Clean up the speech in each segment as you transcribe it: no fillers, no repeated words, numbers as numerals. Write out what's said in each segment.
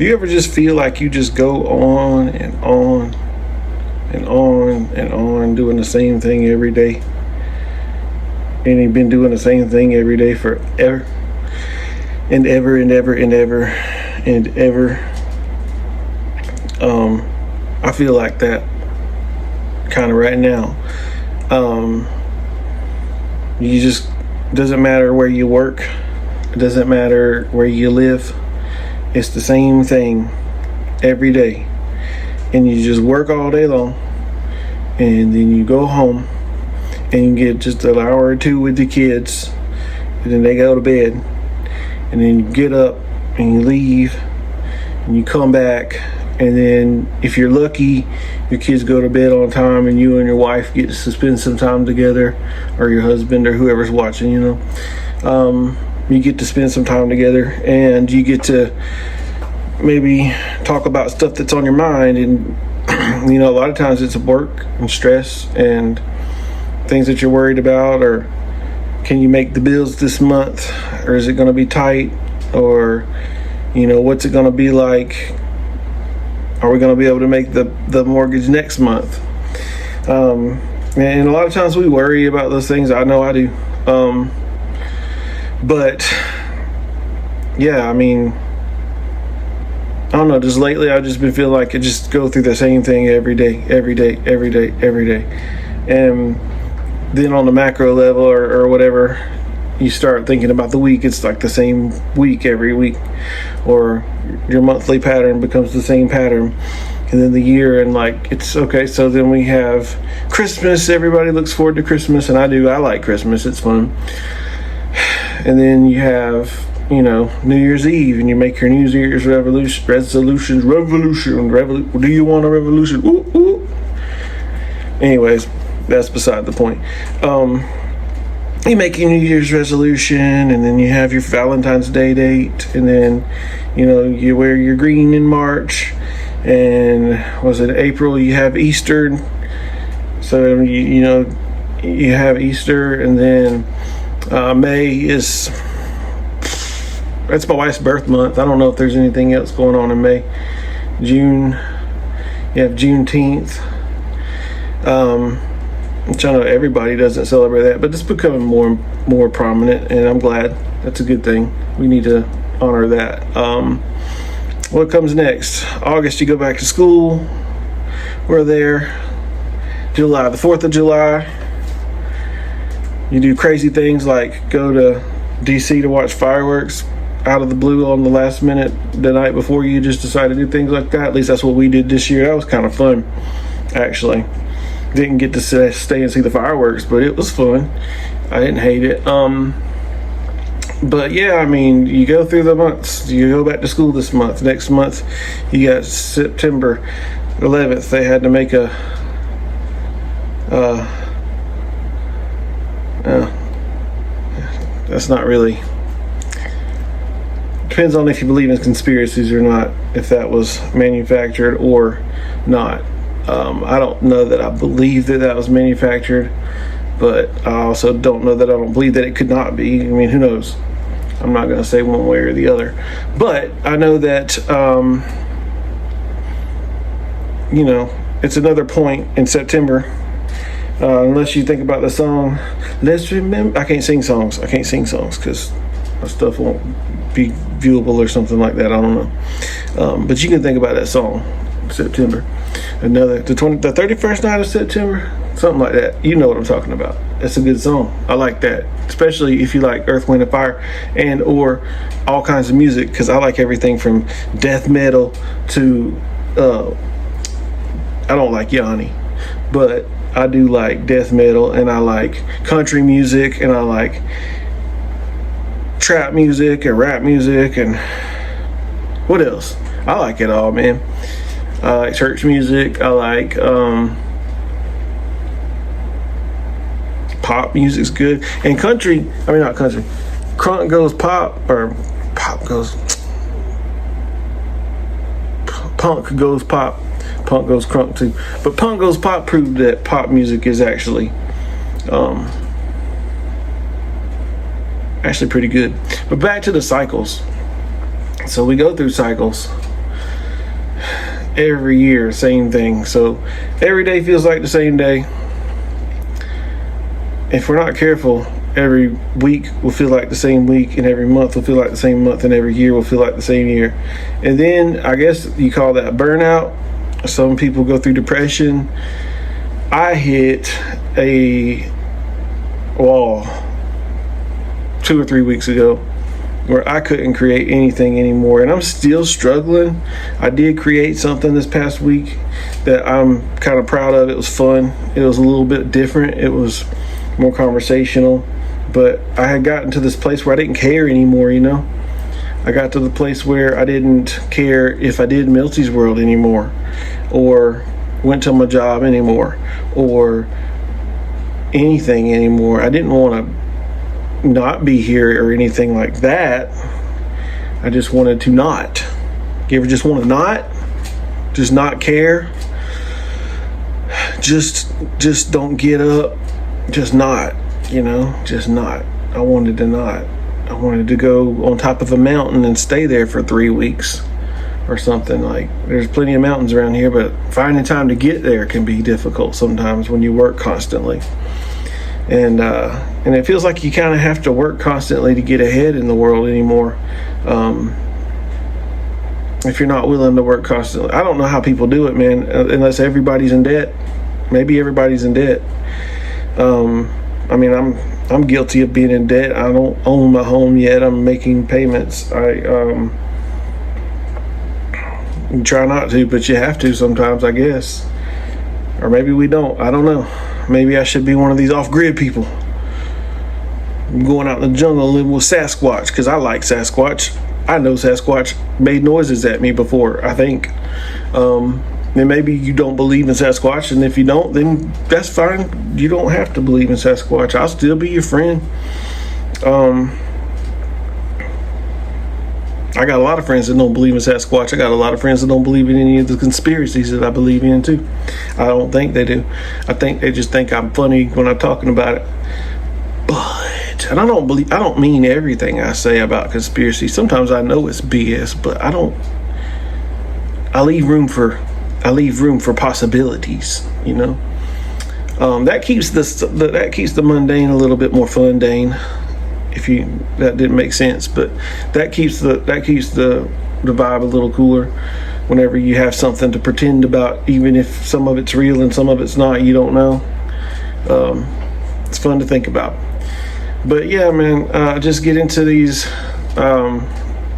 Do you ever just feel like you just go on and on and on and on doing the same thing every day? And you've been doing the same thing every day forever and ever and ever and ever and ever. I feel like that kind of right now. You just, doesn't matter where you work, it doesn't matter where you live, it's the same thing every day. And you just work all day long, and then you go home and you get just an hour or two with the kids, and then they go to bed, and then you get up and you leave and you come back, and then if you're lucky, your kids go to bed on time and you and your wife get to spend some time together, or your husband or whoever's watching, you get to spend some time together, and you get to maybe talk about stuff that's on your mind. And a lot of times it's work and stress and things that you're worried about, or can you make the bills this month, or is it going to be tight, or what's it going to be like, are we going to be able to make the mortgage next month? And a lot of times we worry about those things. I know I do. But yeah, I don't know, just lately I've just been feeling like I just go through the same thing every day. And then on the macro level or whatever, you start thinking about the week, it's like the same week every week, or your monthly pattern becomes the same pattern. And then the year, and it's okay, so then we have Christmas. Everybody looks forward to Christmas, and I like Christmas, it's fun. And then you have New Year's Eve, and you make your New Year's resolutions. Do you want a revolution? Ooh, ooh. Anyways, that's beside the point. You make your New Year's resolution, and then you have your Valentine's Day date, and then you wear your green in March, and was it April you have Easter. So you have Easter, and then May is, that's my wife's birth month. I don't know if there's anything else going on in May. June, you have Juneteenth, which I know everybody doesn't celebrate that, but it's becoming more prominent, and I'm glad. That's a good thing. We need to honor that. What comes next? August, you go back to school. We're there. July, the 4th of July, you do crazy things like go to DC to watch fireworks out of the blue on the last minute the night before. You just decide to do things like that. At least that's what we did this year. That was kind of fun, actually. Didn't get to stay and see the fireworks, but it was fun. I didn't hate it. But yeah, you go through the months. You go back to school this month. Next month, you got September 11th. They had to make a that's not really, depends on if you believe in conspiracies or not, if that was manufactured or not. I don't know that I believe that was manufactured, but I also don't know that I don't believe that it could not be. Who knows? I'm not going to say one way or the other, but I know that it's another point in September. Unless you think about the song, let's remember. I can't sing songs because my stuff won't be viewable or something like that. I don't know. But you can think about that song, September. The 31st night of September, something like that. You know what I'm talking about. That's a good song. I like that, especially if you like Earth, Wind, and Fire, and or all kinds of music, because I like everything from death metal to I don't like Yanni, but I do like death metal, and I like country music, and I like trap music and rap music, and what else? I like it all, man. I like church music. I like pop music's good, and country. Not country. Crunk goes pop, or pop goes punk goes pop. Punk goes crunk too, but punk goes pop proved that pop music is actually pretty good. But back to the cycles. So we go through cycles. every year, same thing. So every day feels like the same day. If we're not careful, every week will feel like the same week, and every month will feel like the same month, and every year will feel like the same year. And then I guess you call that burnout. Some people go through depression. I hit a wall 2 or 3 weeks ago where I couldn't create anything anymore, and I'm still struggling. I did create something this past week that I'm kind of proud of. It was fun. It was a little bit different. It was more conversational, but I had gotten to this place where I didn't care anymore, I got to the place where I didn't care if I did MILTY'S World anymore, or went to my job anymore, or anything anymore. I didn't want to not be here or anything like that. I just wanted to not. You ever just want to not? Just not care? Just don't get up. Just not, just not. I wanted to not. I wanted to go on top of a mountain and stay there for 3 weeks or something. Like, there's plenty of mountains around here, but finding time to get there can be difficult sometimes when you work constantly. And it feels like you kind of have to work constantly to get ahead in the world anymore. If you're not willing to work constantly. I don't know how people do it, man, unless everybody's in debt. Maybe everybody's in debt. I'm guilty of being in debt. I don't own my home yet. I'm making payments. You try not to, but you have to sometimes, I guess. Or maybe we don't. I don't know. Maybe I should be one of these off-grid people. I'm going out in the jungle and living with Sasquatch, because I like Sasquatch. I know Sasquatch made noises at me before, I think. And maybe you don't believe in Sasquatch, and if you don't, then that's fine. You don't have to believe in Sasquatch. I'll still be your friend. I got a lot of friends that don't believe in Sasquatch. I got a lot of friends that don't believe in any of the conspiracies that I believe in too. I don't think they do. I think they just think I'm funny when I'm talking about it. But I don't mean everything I say about conspiracy. Sometimes I know it's BS, but I leave room for possibilities, that keeps the mundane a little bit more fundane. That didn't make sense, but that keeps the vibe a little cooler whenever you have something to pretend about, even if some of it's real and some of it's not. You don't know. It's fun to think about. But yeah, man, just get into these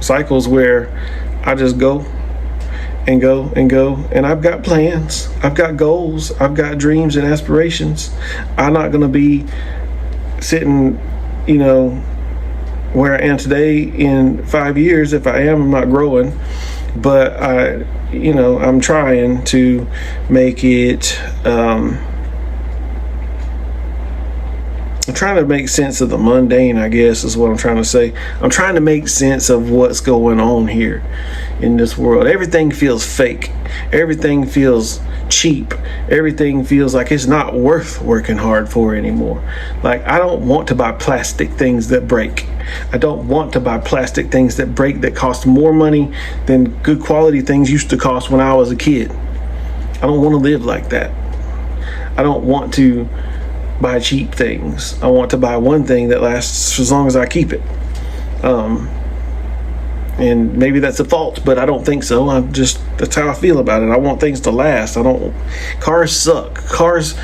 cycles where I just go and go and go, and I've got plans, I've got goals, I've got dreams and aspirations. I'm not gonna be sitting, where I am today in 5 years. If I am, I'm not growing, but I'm trying to make it. I'm trying to make sense of the mundane, I guess, is what I'm trying to say. I'm trying to make sense of what's going on here in this world. Everything feels fake. Everything feels cheap. Everything feels like it's not worth working hard for anymore. Like, I don't want to buy plastic things that break. I don't want to buy plastic things that break that cost more money than good quality things used to cost when I was a kid. I don't want to live like that. I don't want to buy cheap things. I want to buy one thing that lasts as long as I keep it. And maybe that's a fault, but I don't think so. That's how I feel about it. I want things to last. Cars suck. Cars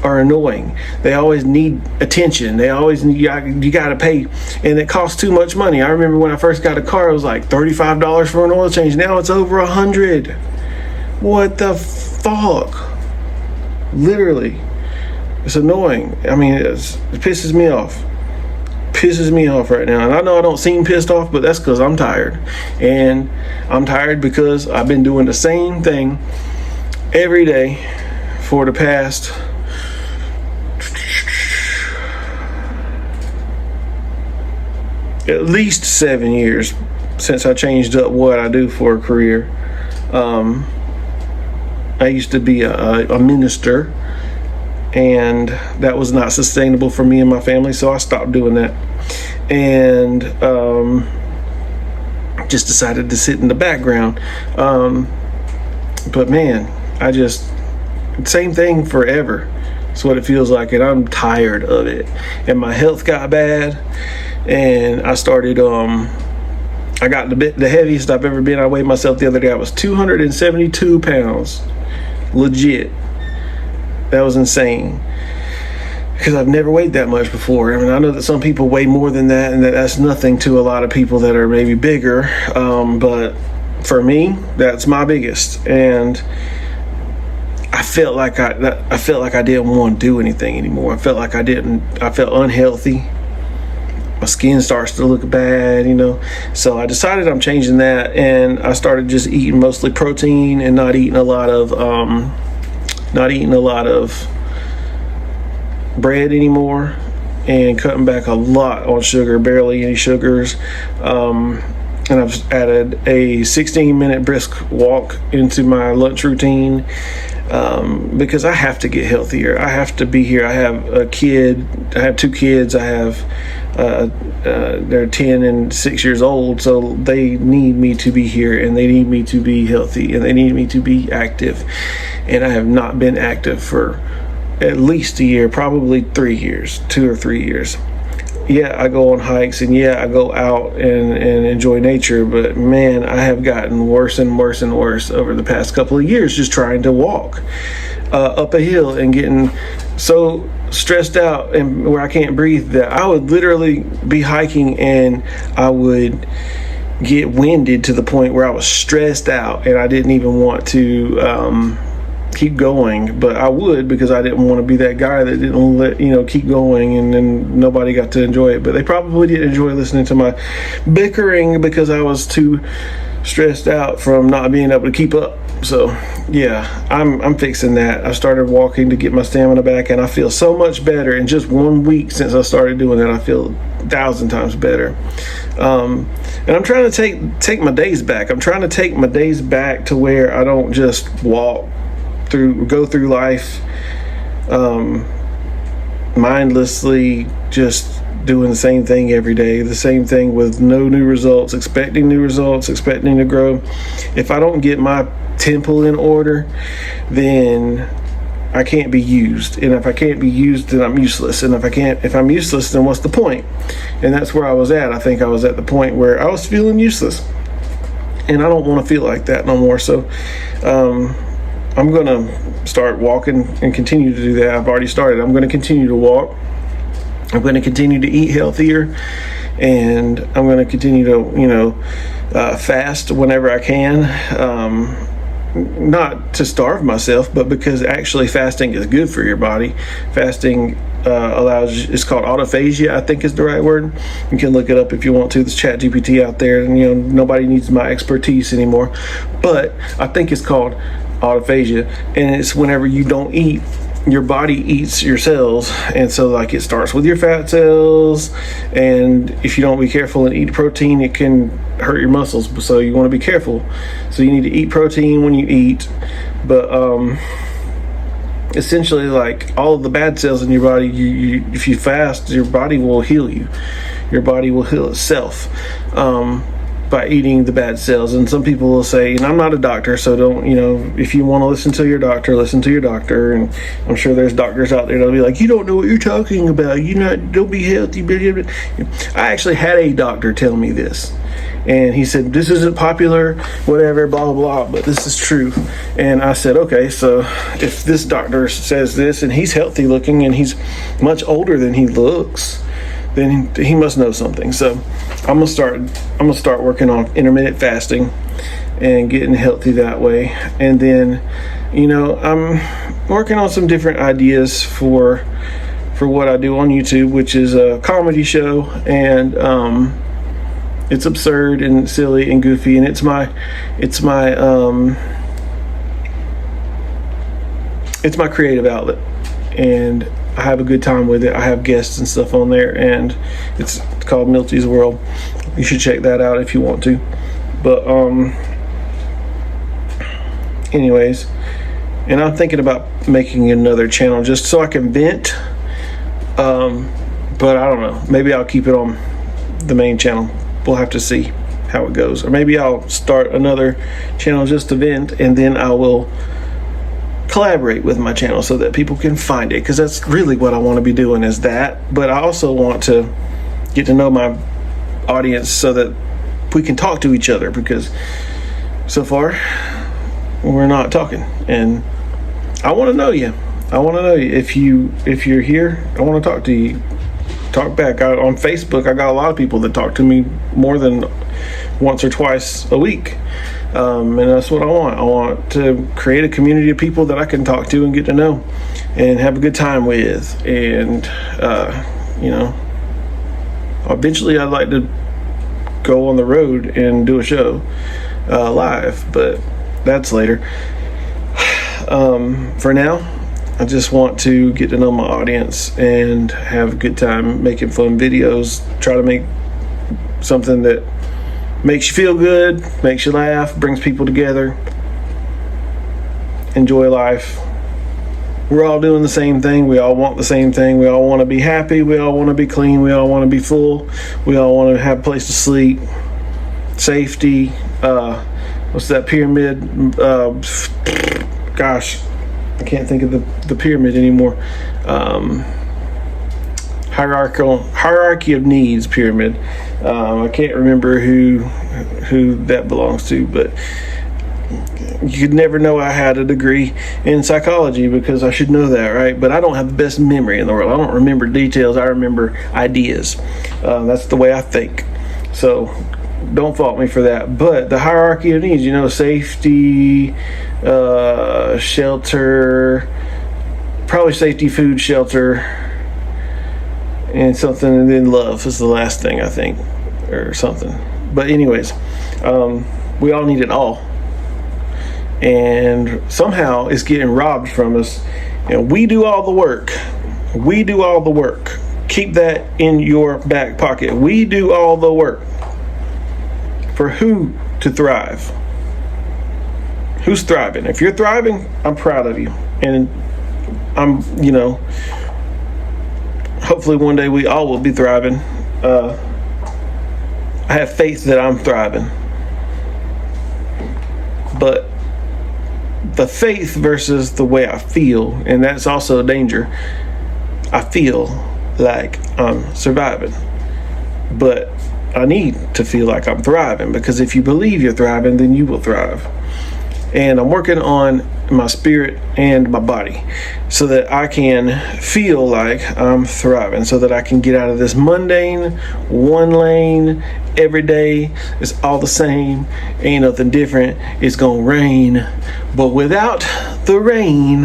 are annoying. They always need attention. They always need, you got to pay, and it costs too much money. I remember when I first got a car, it was like $35 for an oil change. Now it's over $100. What the fuck? Literally. It's annoying. It pisses me off. Pisses me off right now. And I know I don't seem pissed off, but that's because I'm tired. And I'm tired because I've been doing the same thing every day for the past at least 7 years since I changed up what I do for a career. I used to be a minister, and that was not sustainable for me and my family, so I stopped doing that, and just decided to sit in the background. But man, same thing forever. That's what it feels like, and I'm tired of it. And my health got bad, and I started, I got the heaviest I've ever been. I weighed myself the other day. I was 272 pounds. Legit. That was insane. Because I've never weighed that much before. I mean, I know that some people weigh more than that, and that's nothing to a lot of people that are maybe bigger. But for me, that's my biggest. And I felt like I didn't want to do anything anymore. I felt unhealthy. My skin starts to look bad, So I decided I'm changing that, and I started just eating mostly protein and not eating a lot of bread anymore, and cutting back a lot on sugar, barely any sugars. And I've added a 16-minute brisk walk into my lunch routine, because I have to get healthier. I have to be here. I have a kid. I have 2 kids. They're 10 and 6 years old, so they need me to be here, and they need me to be healthy, and they need me to be active. And I have not been active for at least a year, probably 3 years, 2 or 3 years. Yeah, I go on hikes, and yeah, I go out and enjoy nature, but man, I have gotten worse and worse and worse over the past couple of years just trying to walk up a hill and getting so stressed out and where I can't breathe that I would literally be hiking and I would get winded to the point where I was stressed out and I didn't even want to keep going, but I would, because I didn't want to be that guy that didn't let keep going, and then nobody got to enjoy it. But they probably did enjoy listening to my bickering because I was too stressed out from not being able to keep up. So yeah, I'm fixing that. I started walking to get my stamina back, and I feel so much better. In just 1 week since I started doing that, I feel 1,000 times better. And I'm trying to take my days back. I'm trying to take my days back to where I don't just go through life mindlessly, just doing the same thing every day, the same thing with no new results, expecting new results, expecting to grow. If I don't get my temple in order, then I can't be used. And if I can't be used, then I'm useless. And if I'm useless, then what's the point? And that's where I was at. I think I was at the point where I was feeling useless, and I don't want to feel like that no more. So I'm going to start walking and continue to do that. I've already started. I'm going to continue to walk. I'm going to continue to eat healthier, and I'm going to continue to, fast whenever I can. Not to starve myself, but because actually fasting is good for your body. Fasting it's called autophagia, I think is the right word. You can look it up if you want to. There's ChatGPT out there, and nobody needs my expertise anymore. But I think it's called autophagia, and it's whenever you don't eat, your body eats your cells. And so it starts with your fat cells, and if you don't be careful and eat protein, it can hurt your muscles. So you want to be careful. So you need to eat protein when you eat. But essentially, all of the bad cells in your body, if you fast, your body will heal you. Your body will heal itself by eating the bad cells. And some people will say, and I'm not a doctor, so don't, if you want to listen to your doctor, listen to your doctor. And I'm sure there's doctors out there that'll be like, you don't know what you're talking about. Don't be healthy. I actually had a doctor tell me this. And he said, this isn't popular, whatever, blah, blah, blah, but this is true. And I said, okay, so if this doctor says this, and he's healthy looking, and he's much older than he looks, then he must know something. So I'm gonna start working on intermittent fasting and getting healthy that way. And then, I'm working on some different ideas for what I do on YouTube, which is a comedy show, and it's absurd and silly and goofy, and it's my creative outlet, and I have a good time with it. I have guests and stuff on there, and it's called MILTY'S World. You should check that out if you want to. But anyways, and I'm thinking about making another channel just so I can vent. But I don't know. Maybe I'll keep it on the main channel. We'll have to see. how it goes. Or maybe I'll start another channel just to vent, and then I will collaborate with my channel so that people can find it, because that's really what I want to be doing, is that. But I also want to get to know my audience so that we can talk to each other, because so far we're not talking, and I want to know you. I want to know you. If you're here, I want to talk to you. Talk back. On Facebook, I got a lot of people that talk to me more than once or twice a week, and that's what I want. I want to create a community of people that I can talk to and get to know and have a good time with, and eventually I'd like to go on the road and do a show live, but that's later. For now, I just want to get to know my audience and have a good time making fun videos. Try to make something that makes you feel good, makes you laugh, brings people together. Enjoy life. We're all doing the same thing. We all want the same thing. We all want to be happy. We all want to be clean. We all want to be full. We all want to have a place to sleep. Safety. What's that pyramid? Gosh, I can't think of the pyramid anymore. Hierarchy of needs pyramid. I can't remember who that belongs to, but you could never know I had a degree in psychology, because I should know that, right? But I don't have the best memory in the world. I don't remember details. I remember ideas. That's the way I think. So don't fault me for that. But the hierarchy of needs, safety, shelter, probably safety, food, shelter, and something, and then love is the last thing, I think, or something. But anyways, we all need it all, and somehow it's getting robbed from us. We do all the work. Keep that in your back pocket. We do all the work. For who to thrive? Who's thriving? If you're thriving, I'm proud of you. And I'm, hopefully one day we all will be thriving. I have faith that I'm thriving. But the faith versus the way I feel, and that's also a danger. I feel like I'm surviving, but I need to feel like I'm thriving, because if you believe you're thriving, then you will thrive. And I'm working on my spirit and my body so that I can feel like I'm thriving, so that I can get out of this mundane, one lane, every day it's all the same, ain't nothing different, it's gonna rain. But without the rain,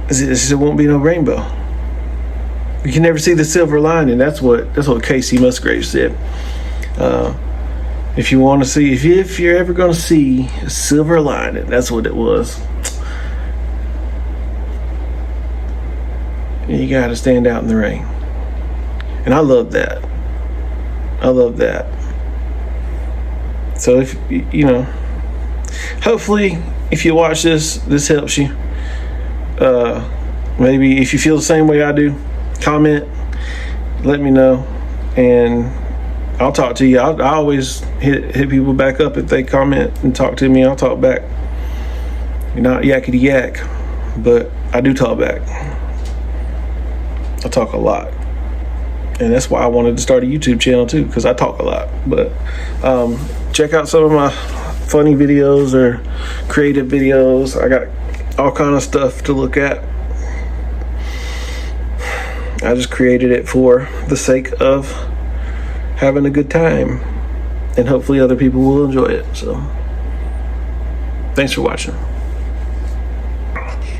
there won't be no rainbow. You can never see the silver lining. That's what Casey Musgrave said. If you want to see, if you're ever going to see a silver lining, that's what it was. You got to stand out in the rain. And I love that. So if hopefully if you watch this helps you. Maybe if you feel the same way I do, comment, let me know, and I'll talk to you. I always hit people back up if they comment and talk to me. I'll talk back. You're not yakety yak, but I do talk back. I talk a lot, and that's why I wanted to start a YouTube channel too, because I talk a lot. But check out some of my funny videos or creative videos. I got all kind of stuff to look at. I just created it for the sake of having a good time, and hopefully other people will enjoy it. So thanks for watching.